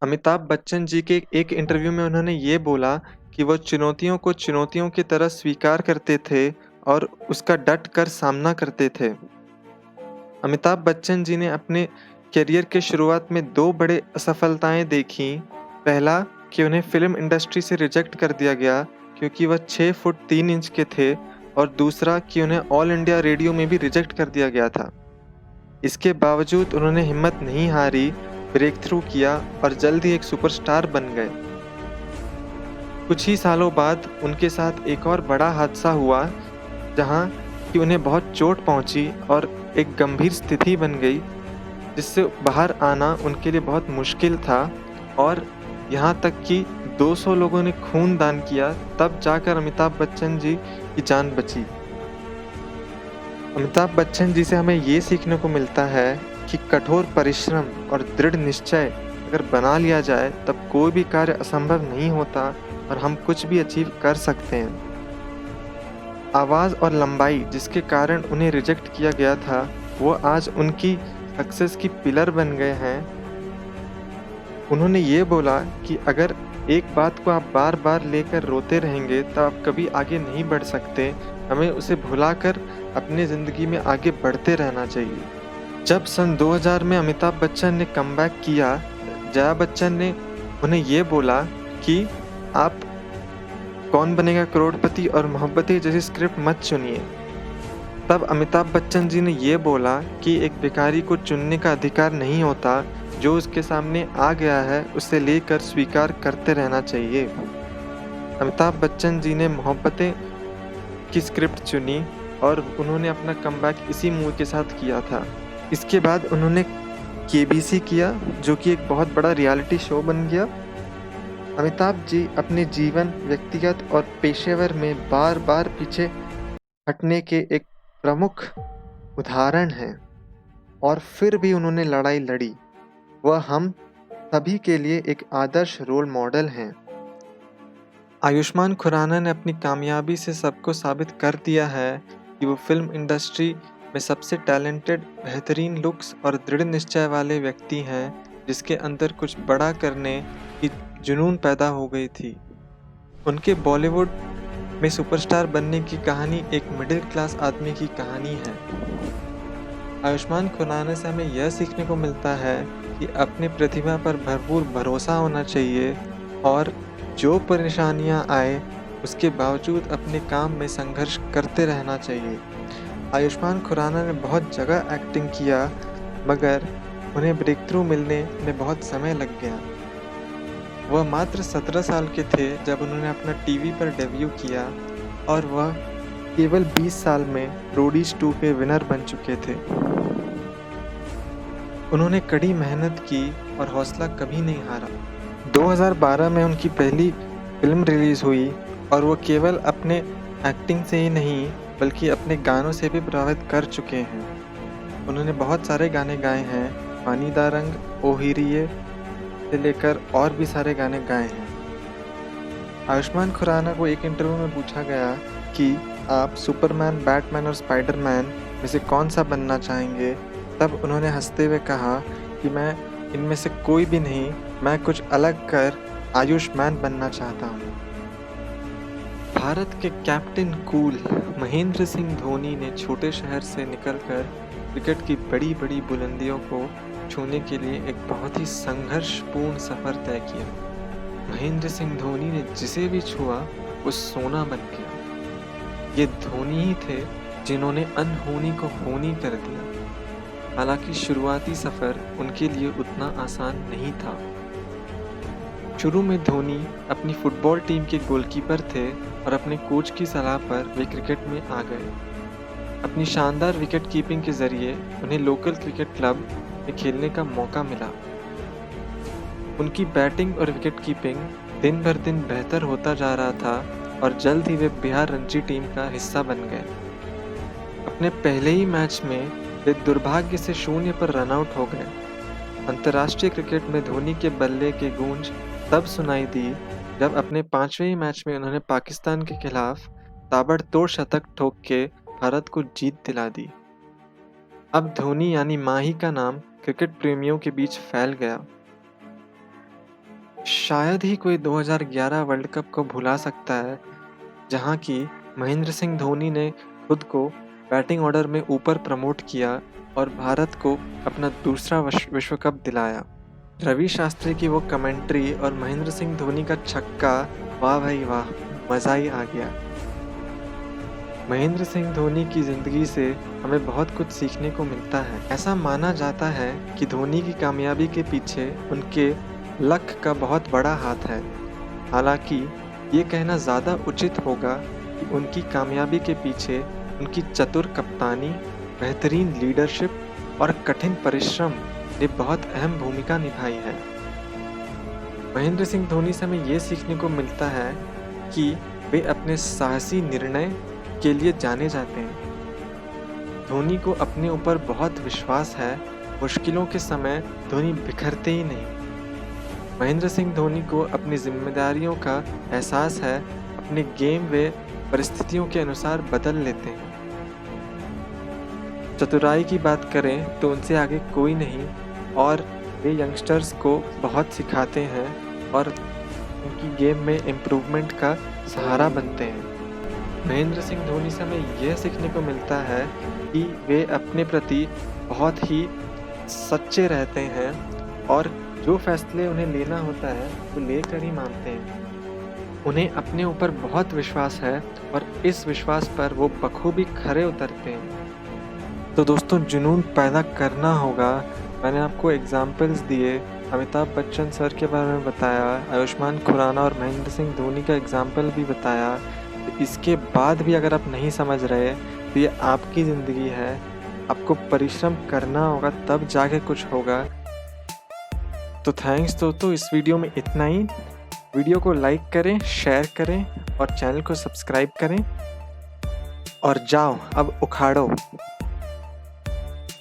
अमिताभ बच्चन जी के एक इंटरव्यू में उन्होंने ये बोला कि वो चुनौतियों को चुनौतियों की तरह स्वीकार करते थे और उसका डट कर सामना करते थे। अमिताभ बच्चन जी ने अपने करियर के शुरुआत में 2 बड़े असफलताएँ देखीं। पहला कि उन्हें फ़िल्म इंडस्ट्री से रिजेक्ट कर दिया गया क्योंकि वह 6 फुट 3 इंच के थे और दूसरा कि उन्हें ऑल इंडिया रेडियो में भी रिजेक्ट कर दिया गया था। इसके बावजूद उन्होंने हिम्मत नहीं हारी, ब्रेक थ्रू किया और जल्द ही एक सुपरस्टार बन गए। कुछ ही सालों बाद उनके साथ एक और बड़ा हादसा हुआ, जहाँ कि उन्हें बहुत चोट पहुँची और एक गंभीर स्थिति बन गई, जिससे बाहर आना उनके लिए बहुत मुश्किल था और यहाँ तक कि 200 लोगों ने खून दान किया, तब जाकर अमिताभ बच्चन जी की जान बची। अमिताभ बच्चन जी से हमें ये सीखने को मिलता है कि कठोर परिश्रम और दृढ़ निश्चय अगर बना लिया जाए तब कोई भी कार्य असंभव नहीं होता और हम कुछ भी अचीव कर सकते हैं। आवाज़ और लंबाई जिसके कारण उन्हें रिजेक्ट किया गया था, वो आज उनकी सक्सेस की पिलर बन गए हैं। उन्होंने ये बोला कि अगर एक बात को आप बार-बार लेकर रोते रहेंगे तो आप कभी आगे नहीं बढ़ सकते। हमें उसे भुलाकर अपनी ज़िंदगी में आगे बढ़ते रहना चाहिए। जब सन 2000 में अमिताभ बच्चन ने कमबैक किया, जया बच्चन ने उन्हें ये बोला कि आप कौन बनेगा करोड़पति और मोहब्बतें जैसी स्क्रिप्ट मत चुनिए। तब अमिताभ बच्चन जी ने ये बोला कि एक भिखारी को चुनने का अधिकार नहीं होता, जो उसके सामने आ गया है उसे लेकर स्वीकार करते रहना चाहिए। अमिताभ बच्चन जी ने मोहब्बतें की स्क्रिप्ट चुनी और उन्होंने अपना कमबैक इसी मूवी के साथ किया था। इसके बाद उन्होंने केबीसी किया, जो कि एक बहुत बड़ा रियलिटी शो बन गया। अमिताभ जी अपने जीवन, व्यक्तिगत और पेशेवर में बार-बार पीछे हटने के एक प्रमुख उदाहरण हैं और फिर भी उन्होंने लड़ाई लड़ी। वह हम सभी के लिए एक आदर्श रोल मॉडल हैं। आयुष्मान खुराना ने अपनी कामयाबी से सबको साबित कर दिया है कि वो फिल्म इंडस्ट्री में सबसे टैलेंटेड, बेहतरीन लुक्स और दृढ़ निश्चय वाले व्यक्ति हैं, जिसके अंदर कुछ बड़ा करने की जुनून पैदा हो गई थी। उनके बॉलीवुड में सुपरस्टार बनने की कहानी एक मिडिल क्लास आदमी की कहानी है। आयुष्मान खुराना से हमें यह सीखने को मिलता है कि अपनी प्रतिभा पर भरपूर भरोसा होना चाहिए और जो परेशानियां आए उसके बावजूद अपने काम में संघर्ष करते रहना चाहिए। आयुष्मान खुराना ने बहुत जगह एक्टिंग किया, मगर उन्हें ब्रेक थ्रू मिलने में बहुत समय लग गया। वह मात्र 17 साल के थे जब उन्होंने अपना टीवी पर डेब्यू किया और वह केवल 20 साल में रोडीज 2 के विनर बन चुके थे। उन्होंने कड़ी मेहनत की और हौसला कभी नहीं हारा। 2012 में उनकी पहली फिल्म रिलीज़ हुई और वो केवल अपने एक्टिंग से ही नहीं बल्कि अपने गानों से भी प्रभावित कर चुके हैं। उन्होंने बहुत सारे गाने गाए हैं, पानी दा रंग, ओ हीरिये से लेकर और भी सारे गाने गाए हैं। आयुष्मान खुराना को एक इंटरव्यू में पूछा गया कि आप सुपरमैन, बैटमैन और स्पाइडरमैन में से कौन सा बनना चाहेंगे? तब उन्होंने हंसते हुए कहा कि मैं इनमें से कोई भी नहीं, मैं कुछ अलग कर आयुष्मान बनना चाहता हूँ। भारत के कैप्टन कूल महेंद्र सिंह धोनी ने छोटे शहर से निकलकर क्रिकेट की बड़ी-बड़ी बुलंदियों को छूने के लिए एक बहुत ही संघर्षपूर्ण सफर तय किया। महेंद्र सिंह धोनी ने जिसे भी छुआ वो सोना बन गया। ये धोनी ही थे जिन्होंने अनहोनी को होनी कर दिया। हालांकि शुरुआती सफर उनके लिए उतना आसान नहीं था। शुरू में धोनी अपनी फुटबॉल टीम के गोलकीपर थे और अपने कोच की सलाह पर वे क्रिकेट में आ गए। अपनी शानदार विकेट कीपिंग के जरिए उन्हें लोकल क्रिकेट क्लब में खेलने का मौका मिला। उनकी बैटिंग और विकेट कीपिंग दिन भर दिन बेहतर होता जा रहा था और जल्द ही वे बिहार रणजी टीम का हिस्सा बन गए। अपने पहले ही मैच में वे दुर्भाग्य से 0 पर रनआउट हो गए। अंतर्राष्ट्रीय क्रिकेट में धोनी के बल्ले की गूंज तब सुनाई दी जब अपने 5वें ही मैच में उन्होंने पाकिस्तान के खिलाफ ताबड़तोड़ शतक ठोक के भारत को जीत दिला दी। अब धोनी यानी माही का नाम क्रिकेट प्रेमियों के बीच फैल गया। शायद ही कोई 2011 वर्ल्ड कप को भुला सकता है, जहां कि महेंद्र सिंह धोनी ने खुद को बैटिंग ऑर्डर में ऊपर प्रमोट किया और भारत को अपना दूसरा विश्व कप दिलाया। रवि शास्त्री की वो कमेंट्री और महेंद्र सिंह धोनी का छक्का, वाह भाई वाह, मज़ा ही आ गया। महेंद्र सिंह धोनी की ज़िंदगी से हमें बहुत कुछ सीखने को मिलता है। ऐसा माना जाता है कि धोनी की कामयाबी के पीछे उनके लक का बहुत बड़ा हाथ है। हालांकि ये कहना ज़्यादा उचित होगा कि उनकी कामयाबी के पीछे उनकी चतुर कप्तानी, बेहतरीन लीडरशिप और कठिन परिश्रम ने बहुत अहम भूमिका निभाई है। महेंद्र सिंह धोनी से हमें ये सीखने को मिलता है कि वे अपने साहसी निर्णय के लिए जाने जाते हैं। धोनी को अपने ऊपर बहुत विश्वास है। मुश्किलों के समय धोनी बिखरते ही नहीं। महेंद्र सिंह धोनी को अपनी जिम्मेदारियों का एहसास है, अपने गेम वे परिस्थितियों के अनुसार बदल लेते हैं। चतुराई की बात करें तो उनसे आगे कोई नहीं और वे यंगस्टर्स को बहुत सिखाते हैं और उनकी गेम में इम्प्रूवमेंट का सहारा बनते हैं। महेंद्र सिंह धोनी से हमें यह सीखने को मिलता है कि वे अपने प्रति बहुत ही सच्चे रहते हैं और जो फैसले उन्हें लेना होता है वो लेकर ही मानते हैं। उन्हें अपने ऊपर बहुत विश्वास है और इस विश्वास पर वो बखूबी खरे उतरते हैं। तो दोस्तों, जुनून पैदा करना होगा। मैंने आपको एग्जाम्पल्स दिए, अमिताभ बच्चन सर के बारे में बताया, आयुष्मान खुराना और महेंद्र सिंह धोनी का एग्जाम्पल भी बताया। तो इसके बाद भी अगर आप नहीं समझ रहे तो ये आपकी ज़िंदगी है, आपको परिश्रम करना होगा तब जाके कुछ होगा। तो थैंक्स दोस्तों, इस वीडियो में इतना ही। वीडियो को लाइक करें, शेयर करें और चैनल को सब्सक्राइब करें और जाओ अब उखाड़ो।